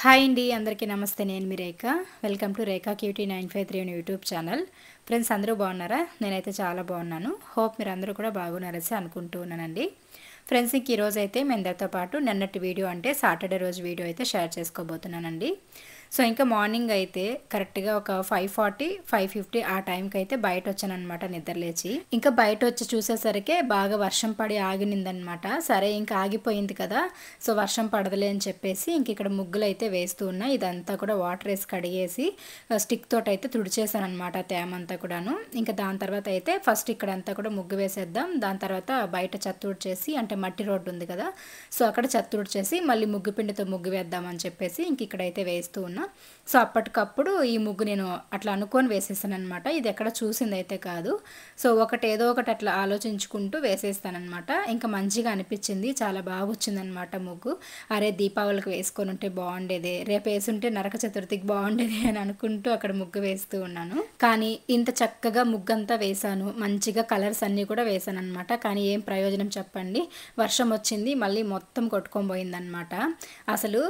Hi అండి, అందరికీ నమస్తే. నేను మీ రేఖ. వెల్కమ్ టు రేఖా క్యూటీ 953 అనే యూట్యూబ్ ఛానల్. ఫ్రెండ్స్, అందరూ బాగున్నారా? నేనైతే చాలా బాగున్నాను. హోప్ మీరు అందరూ కూడా బాగున్నారని అనుకుంటూ ఉన్నానండి. ఫ్రెండ్స్, ఇంక ఈరోజు అయితే మేము అందరితో పాటు నిన్నటి వీడియో అంటే సాటర్డే రోజు వీడియో అయితే షేర్ చేసుకోబోతున్నానండి. సో ఇంకా మార్నింగ్ అయితే కరెక్ట్గా ఒక 5:40 5:50 ఆ టైంకి అయితే బయట వచ్చానమాట నిద్రలేచి. ఇంకా బయట వచ్చి చూసేసరికి బాగా వర్షం పడి ఆగినిందనమాట. సరే ఇంకా ఆగిపోయింది కదా, సో వర్షం పడదులే అని చెప్పేసి ఇంక ఇక్కడ ముగ్గులు అయితే వేస్తూ ఉన్నా. ఇదంతా కూడా వాటర్ వేసి కడిగేసి స్టిక్ తోటి అయితే తుడిచేసాను అనమాట తేమంతా కూడాను. ఇంకా దాని తర్వాత అయితే ఫస్ట్ ఇక్కడంతా కూడా ముగ్గు వేసేద్దాం, దాని తర్వాత బయట చెత్త చేసి అంటే మట్టి రోడ్డు ఉంది కదా, సో అక్కడ చెత్త చేసి మళ్ళీ ముగ్గు పిండితో ముగ్గు వేద్దామని చెప్పేసి ఇంక ఇక్కడైతే వేస్తూ ఉన్నా. సో అప్పటికప్పుడు ఈ ముగ్గు నేను అట్లా అనుకొని వేసేసాను అనమాట. ఇది ఎక్కడ చూసింది అయితే కాదు. సో ఏదో ఒకటి అట్లా ఆలోచించుకుంటూ వేసేస్తానమాట. ఇంకా మంచిగా అనిపించింది, చాలా బాగా వచ్చిందనమాట ముగ్గు. అరే దీపావళికి వేసుకొని ఉంటే బాగుండేది, రేపు వేసుంటే నరక చతుర్థికి బాగుండేది అని అనుకుంటూ అక్కడ ముగ్గు వేస్తూ ఉన్నాను. కానీ ఇంత చక్కగా ముగ్గంతా వేసాను, మంచిగా కలర్స్ అన్నీ కూడా వేసాను అనమాట. కానీ ఏం ప్రయోజనం చెప్పండి, వర్షం వచ్చింది, మళ్ళీ మొత్తం కొట్టుకొని పోయిందనమాట. అసలు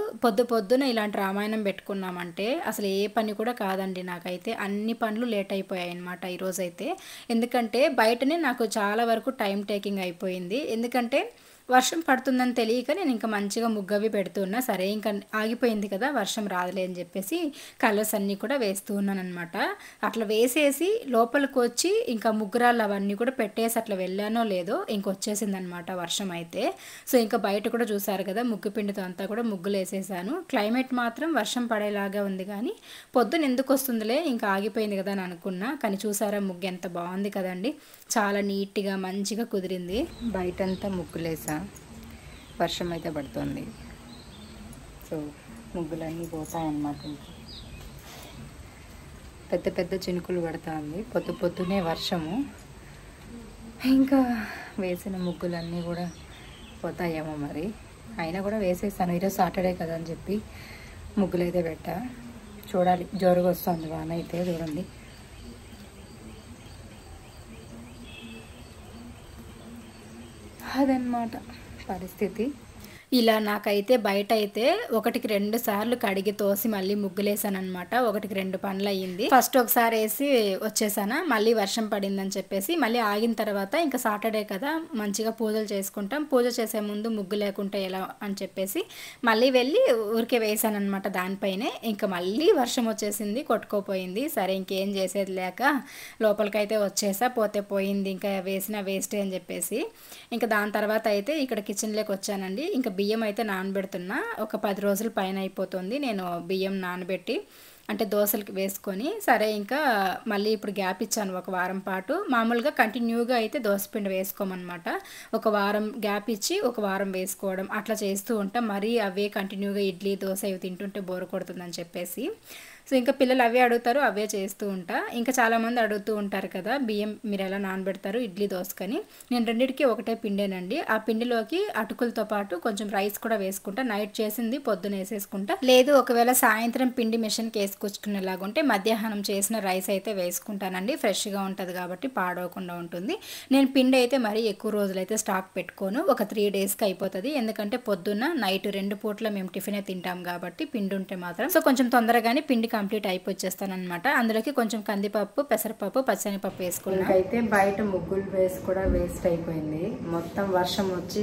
పొద్దున ఇలాంటి రామాయణం పెట్టుకున్నామంటే అసలు ఏ పని కూడా కాదండి. నాకైతే అన్ని పనులు లేట్ అయిపోయాయి అనమాట ఈరోజైతే. ఎందుకంటే బయటనే నాకు చాలా వరకు టైం టేకింగ్ అయిపోయింది. ఎందుకంటే వర్షం పడుతుందని తెలియక నేను ఇంకా మంచిగా ముగ్గవి పెడుతున్నా. సరే ఇంకా ఆగిపోయింది కదా, వర్షం రాదులే అని చెప్పేసి కలర్స్ అన్నీ కూడా వేస్తూ ఉన్నాను అనమాట. అట్లా వేసేసి లోపలికి వచ్చి ఇంకా ముగ్గురాళ్ళు అవన్నీ కూడా పెట్టేసి అట్లా వెళ్ళానో లేదో ఇంకొచ్చేసింది అనమాట వర్షం అయితే. సో ఇంకా బయట కూడా చూసారు కదా, ముగ్గు పిండితో అంతా కూడా ముగ్గులు వేసేసాను. క్లైమేట్ మాత్రం వర్షం పడేలాగా ఉంది, కానీ పొద్దున ఎందుకు వస్తుందిలే ఇంకా ఆగిపోయింది కదా అని అనుకున్నా. కానీ చూసారా ముగ్గు ఎంత బాగుంది కదండి, చాలా నీట్గా మంచిగా కుదిరింది. బయటంతా ముగ్గులేసా, వర్షం అయితే పడుతుంది. సో ముగ్గులన్నీ పోతాయన్నమాట. పెద్ద పెద్ద చినుకులు పడుతుంది, పొద్దునే వర్షము. ఇంకా వేసిన ముగ్గులన్నీ కూడా పోతాయేమో మరి, అయినా కూడా వేసేసాను. ఈరోజు సాటర్డే కదా అని చెప్పి ముగ్గులు అయితే పెట్టా. చూడాలి, జోరుగా వస్తుంది వాన అయితే. చూడండి, అదన్నమాట పరిస్థితి. ఇలా నాకైతే బయట అయితే 1కి 2 సార్లు కడిగి తోసి మళ్ళీ ముగ్గులేసాను అనమాట. 1కి 2 పనులు అయ్యింది. ఫస్ట్ ఒకసారి వేసి వచ్చేసానా, మళ్ళీ వర్షం పడిందని చెప్పేసి మళ్ళీ ఆగిన తర్వాత ఇంకా సాటర్డే కదా మంచిగా పూజలు చేసుకుంటాం, పూజ చేసే ముందు ముగ్గు లేకుంటే ఎలా అని చెప్పేసి మళ్ళీ వెళ్ళి ఊరికే వేసాను అనమాట దానిపైనే. ఇంకా మళ్ళీ వర్షం వచ్చేసింది, కొట్టుకోపోయింది. సరే ఇంకేం చేసేది లేక లోపలికైతే వచ్చేసా, పోతే పోయింది, ఇంకా వేసిన వేస్టే అని చెప్పేసి. ఇంకా దాని తర్వాత అయితే ఇక్కడ కిచెన్లోకి వచ్చానండి. ఇంకా బియ్యం అయితే నానబెడుతున్నా, ఒక 10 రోజుల పైన అయిపోతుంది నేను బియ్యం నానబెట్టి, అంటే దోశలకి వేసుకొని. సరే ఇంకా మళ్ళీ ఇప్పుడు గ్యాప్ ఇచ్చాను ఒక వారం పాటు. మామూలుగా కంటిన్యూగా అయితే దోశపిండి వేసుకోమన్నమాట. ఒక వారం గ్యాప్ ఇచ్చి ఒక వారం వేసుకోవడం అట్లా చేస్తూ ఉంటాం. మరీ అవే కంటిన్యూగా ఇడ్లీ దోశ ఇవి తింటుంటే బోరు కొడుతుందని చెప్పేసి. సో ఇంకా పిల్లలు అవే అడుగుతారు, అవే చేస్తూ ఉంటా. ఇంకా చాలామంది అడుగుతూ ఉంటారు కదా, బియ్యం మీరు ఎలా నానబెడతారు ఇడ్లీ దోశకని. నేను రెండింటికి ఒకటే పిండేనండి. ఆ పిండిలోకి అటుకులతో పాటు కొంచెం రైస్ కూడా వేసుకుంటా. నైట్ చేసింది పొద్దున వేసేసుకుంటా, లేదు ఒకవేళ సాయంత్రం పిండి మిషన్కి వేసుకొచ్చుకునేలాగుంటే మధ్యాహ్నం చేసిన రైస్ అయితే వేసుకుంటానండి. ఫ్రెష్గా ఉంటుంది కాబట్టి పాడవకుండా ఉంటుంది. నేను పిండి అయితే మరీ ఎక్కువ రోజులైతే స్టాక్ పెట్టుకోను, ఒక 3 డేస్కి అయిపోతుంది. ఎందుకంటే పొద్దున్న నైట్ 2 పూట్ల మేము టిఫినే తింటాం కాబట్టి పిండి ఉంటే మాత్రం సో కొంచెం తొందరగానే పిండి కంప్లీట్ అయిపోచ్చేస్తానమాట. అందులోకి కొంచెం కందిపప్పు, పెసరపప్పు, పచ్చనిపప్పు వేసుకున్నాను. అయితే బయట ముగ్గులు వేసి కూడా వేస్ట్ అయిపోయింది. మొత్తం వర్షం వచ్చి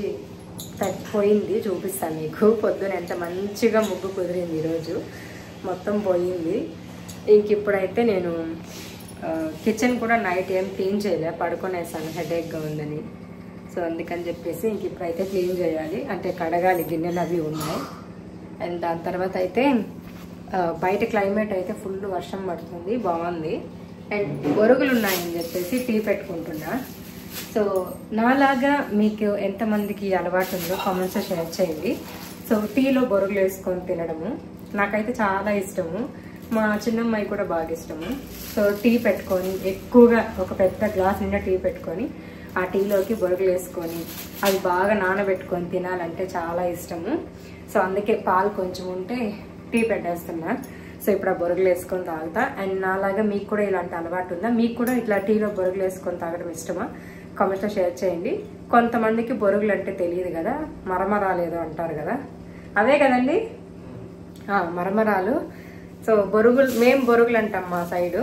తగ్గిపోయింది. చూపిస్తాను మీకు పొద్దున ఎంత మంచిగా ముగ్గు కుదిరింది. ఈరోజు మొత్తం పోయింది. ఇంక ఇప్పుడైతే నేను కిచెన్ కూడా నైట్ ఏం క్లీన్ చేయలే, పడుకొనేసాను హెడేక్గా ఉందని. సో అందుకని చెప్పేసి ఇంక ఇప్పుడైతే క్లీన్ చేయాలి, అంటే కడగాలి, గిన్నెలు అవి ఉన్నాయి. అండ్ దాని తర్వాత అయితే బయట క్లైమేట్ అయితే ఫుల్ వర్షం పడుతుంది, బాగుంది. అండ్ బొరుగులు ఉన్నాయని చెప్పేసి టీ పెట్టుకుంటున్నా. సో నాలాగా మీకు ఎంతమందికి అలవాటు ఉందో కామెంట్స్లో షేర్ చేయండి. సో టీలో బొరుగులు వేసుకొని తినడము నాకైతే చాలా ఇష్టము, మా చిన్నమ్మాయి కూడా బాగా ఇష్టము. సో టీ పెట్టుకొని ఎక్కువగా ఒక పెద్ద గ్లాస్ నిండా టీ పెట్టుకొని ఆ టీలోకి బొరుగులు వేసుకొని అవి బాగా నానబెట్టుకొని తినాలంటే చాలా ఇష్టము. సో అందుకే పాలు కొంచెం ఉంటే టీ పెట్టేస్తున్నా. సో ఇప్పుడు ఆ బొరుగులు వేసుకొని తాగుతా. అండ్ నాలాగా మీకు కూడా ఇలాంటి అలవాటు ఉందా, మీకు కూడా ఇట్లా టీలో బొరుగులు వేసుకొని తాగడం ఇష్టమా, కామెంట్స్లో షేర్ చేయండి. కొంతమందికి బొరుగులు అంటే తెలియదు కదా, మరమరాలేదో అంటారు కదా, అవే కదండి. మరమరాలు. సో బొరుగులు, మేము బొరుగులు అంటాం మా సైడు.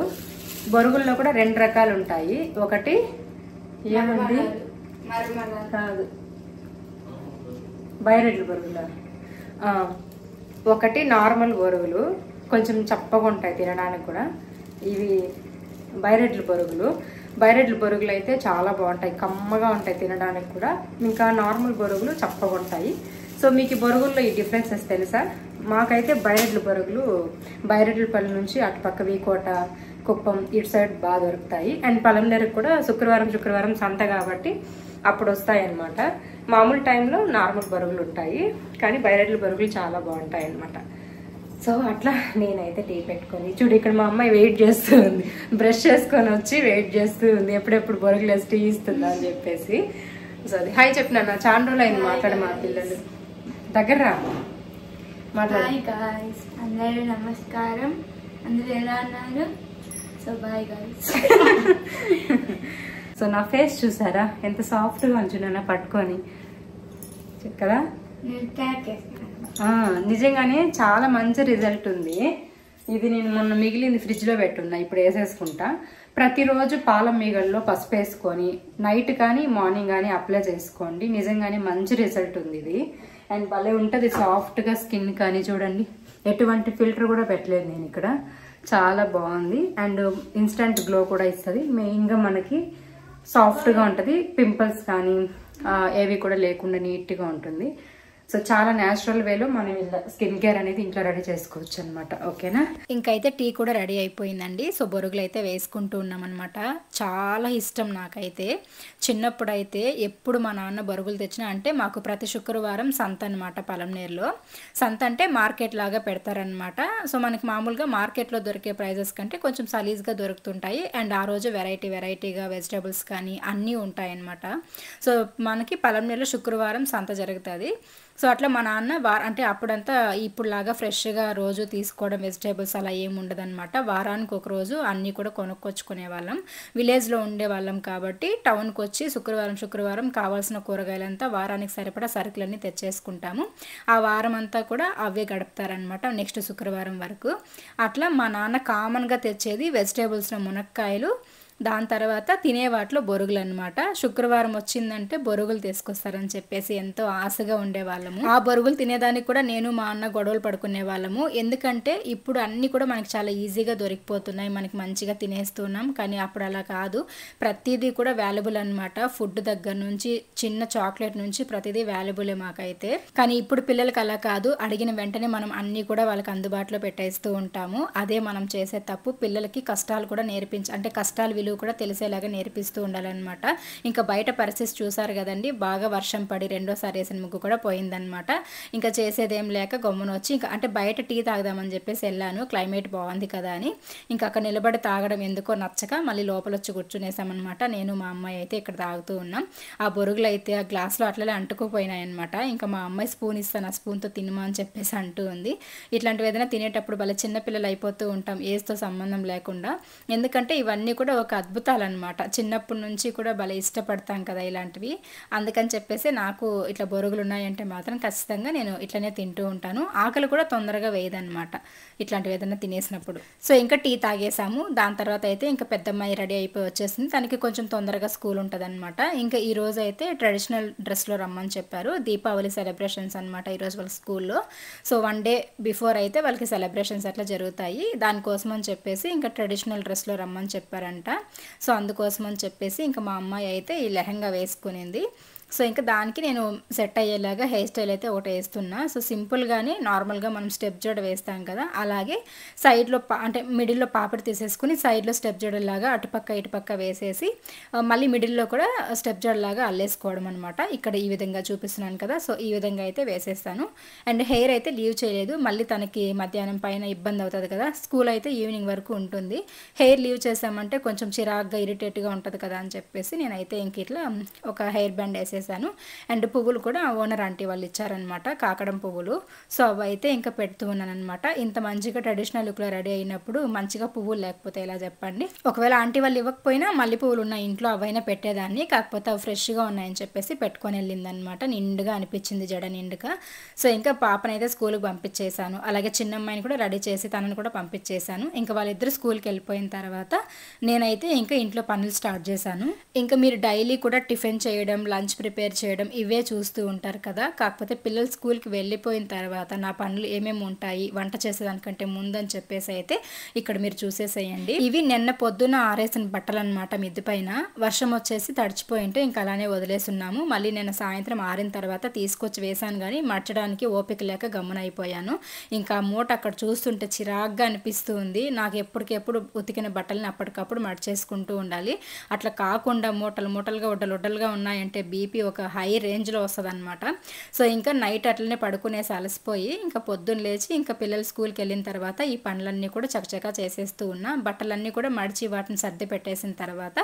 బొరుగుల్లో కూడా 2 రకాలు ఉంటాయి. ఒకటి ఏముంది కాదు, బైరెడ్లు బొరుగులు. ఒకటి నార్మల్ బొరుగులు, కొంచెం చప్పగా ఉంటాయి తినడానికి కూడా. ఇవి బైరెడ్లు బొరుగులు. బైరెడ్లు బొరుగులు అయితే చాలా బాగుంటాయి, కమ్మగా ఉంటాయి తినడానికి కూడా. ఇంకా నార్మల్ బొరుగులు చప్పగా ఉంటాయి. సో మీకు ఈ బొరుగుల్లో ఈ డిఫరెన్సెస్ తెలుసా? మాకైతే బైరెడ్లు బొరుగులు బైరెడ్లపల్లి నుంచి అటుపక్క వీకోట, కుప్పం ఇటు సైడ్ బాగా దొరుకుతాయి. అండ్ పలంనేరుకు కూడా శుక్రవారం సంత కాబట్టి అప్పుడు వస్తాయి అన్నమాట. మామూలు టైంలో నార్మల్ బొరుగులు ఉంటాయి, కానీ బైరెడ్ల బొరుగులు చాలా బాగుంటాయి అన్నమాట. సో అట్లా నేనైతే టీ పెట్టుకొని చూడు, ఇక్కడ మా అమ్మాయి వెయిట్ చేస్తూ ఉంది, బ్రష్ చేసుకొని వచ్చి వెయిట్ చేస్తూ ఉంది, ఎప్పుడెప్పుడు బొరుగులు వేసి టీ ఇస్తుందా అని చెప్పేసి. సో అది హాయ్ చెప్పినా, చాలా రోజులు అయింది మాట్లాడ. మా పిల్లలు దగ్గర రా మాట్లాడు. అందరూ నమస్కారం, అందరూ ఎలా ఉన్నారు? So bye guys. సో నా ఫేస్ చూసారా ఎంత సాఫ్ట్గా ఉంచున్నా పట్టుకొని కదా. నిజంగానే చాలా మంచి రిజల్ట్ ఉంది. ఇది నేను మొన్న మిగిలింది ఫ్రిడ్జ్లో పెట్టున్నా, ఇప్పుడు వేసేసుకుంటా. ప్రతిరోజు పాల మీగల్లో పసుపు వేసుకొని నైట్ కానీ మార్నింగ్ కానీ అప్లై చేసుకోండి. నిజంగానే మంచి రిజల్ట్ ఉంది ఇది. అండ్ భలే ఉంటుంది సాఫ్ట్గా స్కిన్ కానీ. చూడండి, ఎటువంటి ఫిల్టర్ కూడా పెట్టలేదు నేను ఇక్కడ. చాలా బాగుంది. అండ్ ఇన్స్టంట్ గ్లో కూడా ఇస్తుంది. మెయిన్గా మనకి సాఫ్ట్గా ఉంటుంది, పింపుల్స్ కానీ ఏవి కూడా లేకుండా నీట్గా ఉంటుంది. సో చాలా న్యాచురల్ వేలో మనం స్కిన్ కేర్ అనేది ఇంట్లో రెడీ చేసుకోవచ్చు అనమాట. ఓకేనా? ఇంకైతే టీ కూడా రెడీ అయిపోయిందండి. సో బొరుగులు అయితే వేసుకుంటూ ఉన్నాం అనమాట. చాలా ఇష్టం నాకైతే. చిన్నప్పుడు అయితే ఎప్పుడు మా నాన్న బొరుగులు తెచ్చినా, అంటే మాకు ప్రతి శుక్రవారం సంత అనమాట పలంనేరులో. సంత అంటే మార్కెట్ లాగా పెడతారనమాట. సో మనకి మామూలుగా మార్కెట్లో దొరికే ప్రైజెస్ కంటే కొంచెం సలీజ్గా దొరుకుతుంటాయి. అండ్ ఆ రోజు వెరైటీగా వెజిటేబుల్స్ కానీ అన్నీ ఉంటాయన్నమాట. సో మనకి పలంనేరులో శుక్రవారం సంత జరుగుతుంది. సో అట్లా మా నాన్న అంటే అప్పుడంతా ఇప్పుడులాగా ఫ్రెష్గా రోజు తీసుకోవడం వెజిటేబుల్స్ అలా ఏమి ఉండదన్నమాట. వారానికి ఒక రోజు అన్నీ కూడా కొనుక్కొచ్చుకునే వాళ్ళం. విలేజ్లో ఉండేవాళ్ళం కాబట్టి టౌన్కి వచ్చి శుక్రవారం కావాల్సిన కూరగాయలంతా వారానికి సరిపడా సరుకులన్నీ తెచ్చేసుకుంటాము. ఆ వారం అంతా కూడా అవే గడుపుతారనమాట నెక్స్ట్ శుక్రవారం వరకు. అట్లా మా నాన్న కామన్గా తెచ్చేది వెజిటేబుల్స్లో మునక్కాయలు, దాని తర్వాత తినే వాటిలో బొరుగులు అనమాట. శుక్రవారం వచ్చిందంటే బొరుగులు తీసుకొస్తారని చెప్పేసి ఎంతో ఆశగా ఉండేవాళ్ళము. ఆ బొరుగులు తినేదానికి కూడా నేను మా అన్న గొడవలు పడుకునే వాళ్ళము. ఎందుకంటే ఇప్పుడు అన్నీ కూడా మనకి చాలా ఈజీగా దొరికిపోతున్నాయి, మనకి మంచిగా తినేస్తున్నాం. కానీ అప్పుడు అలా కాదు, ప్రతిదీ కూడా వాల్యుబుల్ అనమాట. ఫుడ్ దగ్గర నుంచి చిన్న చాక్లెట్ నుంచి ప్రతిదీ వాల్యుబులే మాకైతే. కానీ ఇప్పుడు పిల్లలకి అలా కాదు, అడిగిన వెంటనే మనం అన్నీ కూడా వాళ్ళకి అందుబాటులో పెట్టేస్తూ ఉంటాము. అదే మనం చేసే తప్పు. పిల్లలకి కష్టాలు కూడా అంటే కష్టాలు విలువ కూడా తెలిసేలాగా నేర్పిస్తూ ఉండాలన్నమాట. ఇంకా బయట పరిస్థితి చూసారు కదండి, బాగా వర్షం పడి రెండోసారి వేసిన ముగ్గు కూడా పోయిందనమాట. ఇంకా చేసేదేం లేక గమ్మున వచ్చి ఇంకా అంటే బయట టీ తాగదామని చెప్పేసి వెళ్ళాను, క్లైమేట్ బాగుంది కదా అని. ఇంకా అక్కడ నిలబడి తాగడం ఎందుకో నచ్చక మళ్ళీ లోపల వచ్చి కూర్చునేసామన్నమాట. నేను మా అమ్మాయి అయితే ఇక్కడ తాగుతూ ఉన్నాం. ఆ బొరుగులు అయితే ఆ గ్లాస్లో అట్లనే అంటుకుపోయినాయి అనమాట. ఇంకా మా అమ్మాయి స్పూన్ ఇస్తాను, ఆ స్పూన్తో తినమా అని చెప్పేసి అంటూ ఉంది. ఇట్లాంటివి ఏదైనా తినేటప్పుడు భలే చిన్నపిల్లలు అయిపోతూ ఉంటాం, ఏజ్తో సంబంధం లేకుండా. ఎందుకంటే ఇవన్నీ కూడా ఒక అద్భుతాలన్నమాట. చిన్నప్పటి నుంచి కూడా భలే ఇష్టపడతాం కదా ఇలాంటివి. అందుకని చెప్పేసి నాకు ఇట్లా బొరుగులు ఉన్నాయంటే మాత్రం ఖచ్చితంగా నేను ఇట్లనే తింటూ ఉంటాను. ఆకలి కూడా తొందరగా వేయదనమాట ఇట్లాంటివి ఏదైనా తినేసినప్పుడు. సో ఇంకా టీ తాగేసాము. దాని తర్వాత అయితే ఇంకా పెద్దమ్మాయి రెడీ అయిపోయి వచ్చేసింది. తనకి కొంచెం తొందరగా స్కూల్ ఉంటుంది అనమాట. ఇంకా ఈ రోజు అయితే ట్రెడిషనల్ డ్రెస్లో రమ్మని చెప్పారు. దీపావళి సెలబ్రేషన్స్ అనమాట ఈరోజు వాళ్ళ స్కూల్లో. సో 1 డే బిఫోర్ అయితే వాళ్ళకి సెలబ్రేషన్స్ అట్లా జరుగుతాయి. దానికోసం అని చెప్పేసి ఇంకా ట్రెడిషనల్ డ్రెస్లో రమ్మని చెప్పారంట. సో అందుకోసం అని చెప్పేసి ఇంకా మా అమ్మాయి అయితే ఈ లెహంగా వేసుకునింది. సో ఇంకా దానికి నేను సెట్ అయ్యేలాగా హెయిర్ స్టైల్ అయితే ఒకటి వేస్తున్నా. సో సింపుల్గానే నార్మల్గా మనం స్టెప్ జడ వేస్తాం కదా, అలాగే సైడ్లో అంటే మిడిల్లో పాపడి తీసేసుకుని సైడ్లో స్టెప్ జడలాగా అటుపక్క ఇటుపక్క వేసేసి మళ్ళీ మిడిల్లో కూడా స్టెప్ జడలాగా అల్లేసుకోవడం అనమాట. ఇక్కడ ఈ విధంగా చూపిస్తున్నాను కదా, సో ఈ విధంగా అయితే వేసేస్తాను. అండ్ హెయిర్ అయితే లీవ్ చేయలేదు, మళ్ళీ తనకి మధ్యాహ్నం పైన ఇబ్బంది అవుతుంది కదా, స్కూల్ అయితే ఈవినింగ్ వరకు ఉంటుంది. హెయిర్ లీవ్ చేసామంటే కొంచెం చిరాగ్గా ఇరిటేట్గా ఉంటుంది కదా అని చెప్పేసి నేనైతే ఇంక ఇట్లా ఒక హెయిర్ బ్యాండ్ వేసేసి వేసేసాను. అండ్ పువ్వులు కూడా ఓనర్ ఆంటీ వాళ్ళు ఇచ్చారనమాట, కాకడం పువ్వులు. సో అవి అయితే ఇంకా పెడుతూ ఉన్నాను అనమాట. ఇంత మంచిగా ట్రెడిషనల్ లుక్లో రెడీ అయినప్పుడు మంచిగా పువ్వులు లేకపోతే ఎలా చెప్పండి. ఒకవేళ ఆంటీ వాళ్ళు ఇవ్వకపోయినా మళ్ళీ పువ్వులు ఉన్న ఇంట్లో అవైనా పెట్టేదాన్ని, కాకపోతే అవి ఫ్రెష్గా ఉన్నాయని చెప్పేసి పెట్టుకొని వెళ్ళింది అనమాట. నిండుగా అనిపించింది జడ నిండుగా. సో ఇంకా పాపనైతే స్కూల్కి పంపించేశాను. అలాగే చిన్నమ్మాయిని కూడా రెడీ చేసి తనను కూడా పంపించేశాను. ఇంకా వాళ్ళిద్దరు స్కూల్కి వెళ్ళిపోయిన తర్వాత నేనైతే ఇంకా ఇంట్లో పనులు స్టార్ట్ చేశాను. ఇంకా మీరు డైలీ కూడా టిఫిన్ చేయడం, లంచ్ ప్రిపేర్ చేయడం ఇవే చూస్తూ ఉంటారు కదా. కాకపోతే పిల్లలు స్కూల్కి వెళ్ళిపోయిన తర్వాత నా పనులు ఏమేమి ఉంటాయి వంట చేసేదానికంటే ముందని చెప్పేసి అయితే ఇక్కడ మీరు చూసేసేయండి. ఇవి నిన్న పొద్దున ఆరేసిన బట్టలు అనమాట. మిద్ది పైన వర్షం వచ్చేసి తడిచిపోయి ఉంటే ఇంకా అలానే వదిలేసున్నాము. మళ్ళీ నేను సాయంత్రం ఆరిన తర్వాత తీసుకొచ్చి వేసాను, కానీ మర్చడానికి ఓపిక లేక గమ్మునైపోయాను. ఇంకా మూట అక్కడ చూస్తుంటే చిరాగ్గా అనిపిస్తూ ఉంది. నాకు ఎప్పటికెప్పుడు ఉతికిన బట్టలని అప్పటికప్పుడు మర్చేసుకుంటూ ఉండాలి. అట్లా కాకుండా మూటలు మూటలుగా ఉడ్డలుడ్డలుగా ఉన్నాయంటే బీపీ ఒక హై రేంజ్లో వస్తుంది అనమాట. సో ఇంకా నైట్ అట్లనే పడుకునేసి అలసిపోయి ఇంకా పొద్దున్న లేచి ఇంకా పిల్లలు స్కూల్కి వెళ్ళిన తర్వాత ఈ పనులన్నీ కూడా చకచకా చేసేస్తూ ఉన్నా. బట్టలన్నీ కూడా మడిచి వాటిని సర్ది పెట్టేసిన తర్వాత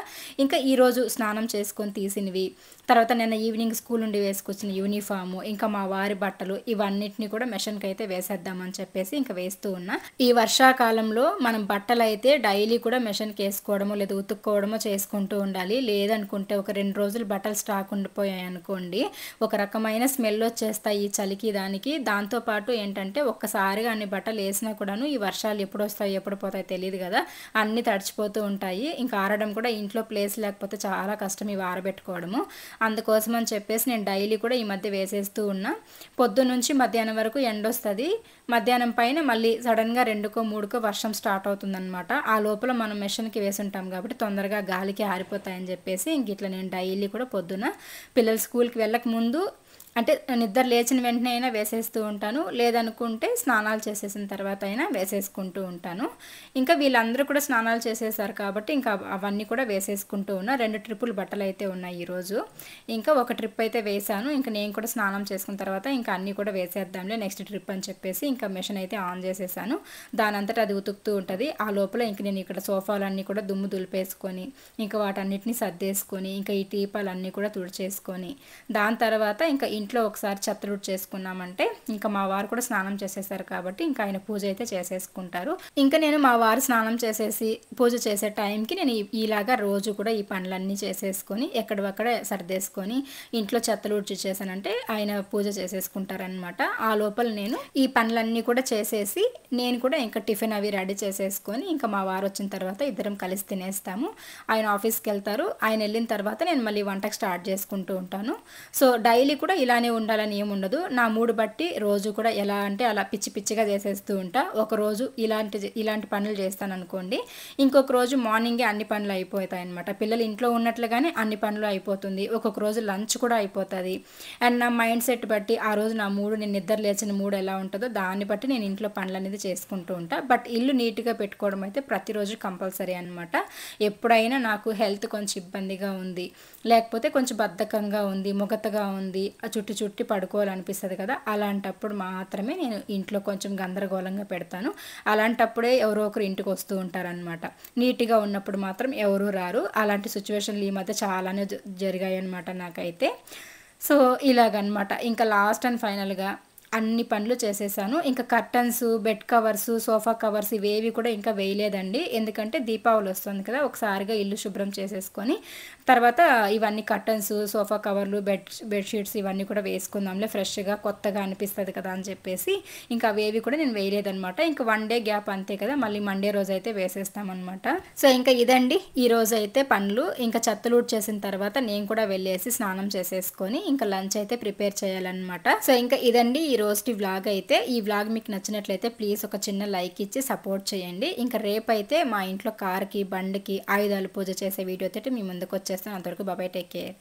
ఇంకా ఈరోజు స్నానం చేసుకొని తీసినవి, తర్వాత నిన్న ఈవినింగ్ స్కూల్ నుండి వేసుకొచ్చిన యూనిఫాము, ఇంకా మా వారి బట్టలు ఇవన్నిటిని కూడా మెషిన్కి అయితే వేసేద్దామని చెప్పేసి ఇంకా వేస్తూ ఉన్నా. ఈ వర్షాకాలంలో మనం బట్టలు అయితే డైలీ కూడా మెషిన్కి వేసుకోవడమో లేదా ఉతుక్కోవడమో చేసుకుంటూ ఉండాలి. లేదనుకుంటే ఒక 2 రోజులు బట్టలు స్టాక్ ఉండిపోయాయి అనుకోండి, ఒక రకమైన స్మెల్ వచ్చేస్తాయి ఈ చలికి దానికి. దాంతోపాటు ఏంటంటే ఒక్కసారిగా అన్ని బట్టలు వేసినా కూడాను ఈ వర్షాలు ఎప్పుడు వస్తాయి ఎప్పుడు పోతాయి తెలియదు కదా, అన్నీ తడిచిపోతూ ఉంటాయి. ఇంకా ఆరడం కూడా ఇంట్లో ప్లేస్ లేకపోతే చాలా కష్టం ఇవి ఆరబెట్టుకోవడము. అందుకోసం అని చెప్పేసి నేను డైలీ కూడా ఈ మధ్య వేసేస్తూ ఉన్నా. పొద్దున్న నుంచి మధ్యాహ్నం వరకు ఎండ వస్తుంది. మధ్యాహ్నం పైన మళ్ళీ సడన్గా 2కో 3కో వర్షం స్టార్ట్ అవుతుందన్నమాట. ఆ లోపల మనం మెషిన్కి వేసి ఉంటాం కాబట్టి తొందరగా గాలికి ఆరిపోతాయని చెప్పేసి ఇంక ఇట్లా నేను డైలీ కూడా పొద్దున పిల్లలు స్కూల్కి వెళ్ళక ముందు అంటే నిద్ర లేచిన వెంటనే అయినా వేసేస్తూ ఉంటాను, లేదనుకుంటే స్నానాలు చేసేసిన తర్వాత అయినా వేసేసుకుంటూ ఉంటాను. ఇంకా వీళ్ళందరూ కూడా స్నానాలు చేసేసారు కాబట్టి ఇంకా అవన్నీ కూడా వేసేసుకుంటూ ఉన్నా. 2 ట్రిప్పులు బట్టలు అయితే ఉన్నాయి ఈరోజు. ఇంకా ఒక ట్రిప్ అయితే వేసాను. ఇంకా నేను కూడా స్నానం చేసుకున్న తర్వాత ఇంకా అన్నీ కూడా వేసేద్దాంలే నెక్స్ట్ ట్రిప్ అని చెప్పేసి ఇంకా మెషిన్ అయితే ఆన్ చేసేసాను. దానంతటా అది ఉతుకుతూ ఉంటుంది. ఆ లోపల ఇంక నేను ఇక్కడ సోఫాలన్నీ కూడా దుమ్ము దులిపేసుకొని ఇంకా వాటన్నిటిని సర్దేసుకొని ఇంకా ఈ టీపాలన్నీ కూడా తుడిచేసుకొని దాని తర్వాత ఇంకా ఇంట్లో ఒకసారి చెత్తలుడు చేసుకున్నామంటే ఇంకా మా వారు కూడా స్నానం చేసేసారు కాబట్టి ఇంకా ఆయన పూజ అయితే చేసేసుకుంటారు. ఇంకా నేను మా వారు స్నానం చేసేసి పూజ చేసే టైంకి నేను ఇలాగా రోజు కూడా ఈ పనులన్నీ చేసేసుకొని ఎక్కడక్కడ సర్దేసుకొని ఇంట్లో చెత్తలుడు చేసానంటే ఆయన పూజ చేసేసుకుంటారనమాట. ఆ లోపల నేను ఈ పనులన్నీ కూడా చేసేసి నేను కూడా ఇంకా టిఫిన్ అవి రెడీ చేసేసుకొని ఇంకా మా వారు వచ్చిన తర్వాత ఇద్దరం కలిసి తినేస్తాము. ఆయన ఆఫీస్కి వెళ్తారు. ఆయన వెళ్ళిన తర్వాత నేను మళ్ళీ వంటకు స్టార్ట్ చేసుకుంటూ ఉంటాను. సో డైలీ కూడా ఇలానే ఉండాలని ఏముండదు. నా మూడు బట్టి రోజు కూడా ఎలా అంటే అలా పిచ్చి పిచ్చిగా చేసేస్తూ ఉంటా. ఒక రోజు ఇలాంటి పనులు చేస్తాను అనుకోండి, ఇంకొక రోజు మార్నింగే అన్ని పనులు అయిపోతాయి అనమాట. పిల్లలు ఇంట్లో ఉన్నట్లుగానే అన్ని పనులు అయిపోతుంది. ఒక్కొక్క రోజు లంచ్ కూడా అయిపోతుంది. అండ్ నా మైండ్ సెట్ బట్టి ఆ రోజు నా మూడు, నేను నిద్ర లేచిన మూడు ఎలా ఉంటుందో దాన్ని బట్టి నేను ఇంట్లో పనులు అనేది చేసుకుంటూ ఉంటా. బట్ ఇల్లు నీట్గా పెట్టుకోవడం అయితే ప్రతిరోజు కంపల్సరీ అనమాట. ఎప్పుడైనా నాకు హెల్త్ కొంచెం ఇబ్బందిగా ఉంది, లేకపోతే కొంచెం బద్ధకంగా ఉంది, ముగతగా ఉంది, ఆ చుట్టి పడుకోవాలనిపిస్తుంది కదా, అలాంటప్పుడు మాత్రమే నేను ఇంట్లో కొంచెం గందరగోళంగా పెడతాను. అలాంటప్పుడే ఎవరో ఒకరు ఇంటికి వస్తూ ఉంటారనమాట. నీట్గా ఉన్నప్పుడు మాత్రం ఎవరూ రారు. అలాంటి సిచ్యువేషన్లు ఈ మధ్య చాలానే జరిగాయి అనమాట నాకైతే. సో ఇలాగనమాట. ఇంకా లాస్ట్ అండ్ ఫైనల్గా అన్ని పనులు చేసేసాను. ఇంకా curtains, bed covers, sofa covers ఇవేవి కూడా ఇంకా వేయలేదండి. ఎందుకంటే దీపావళి వస్తుంది కదా, ఒకసారిగా ఇల్లు శుభ్రం చేసేసుకొని తర్వాత ఇవన్నీ కర్టన్స్, సోఫా కవర్లు, బెడ్షీట్స్ ఇవన్నీ కూడా వేసుకుందాంలే, ఫ్రెష్గా కొత్తగా అనిపిస్తుంది కదా అని చెప్పేసి ఇంకా అవేవి కూడా నేను వేయలేదనమాట. ఇంకా 1 డే గ్యాప్ అంతే కదా, మళ్ళీ మండే రోజు అయితే వేసేస్తామన్నమాట. సో ఇంకా ఇదండి ఈ రోజు అయితే పనులు. ఇంకా చెత్తలూడ్ చేసిన తర్వాత నేను కూడా వెళ్ళేసి స్నానం చేసేసుకొని ఇంకా లంచ్ అయితే ప్రిపేర్ చేయాలన్నమాట. సో ఇంకా ఇదండి ఈ రోజు వ్లాగ్ అయితే. ఈ వ్లాగ్ మీకు నచ్చినట్లయితే ప్లీజ్ ఒక చిన్న లైక్ ఇచ్చి సపోర్ట్ చేయండి. ఇంకా రేపైతే మా ఇంట్లో కార్కి, బండికి ఆయుధాలు పూజ చేసే వీడియో అయితే మీ ముందుకు వచ్చేస్తాను. అంతవరకు బాబాయ్, టేక్ కేర్.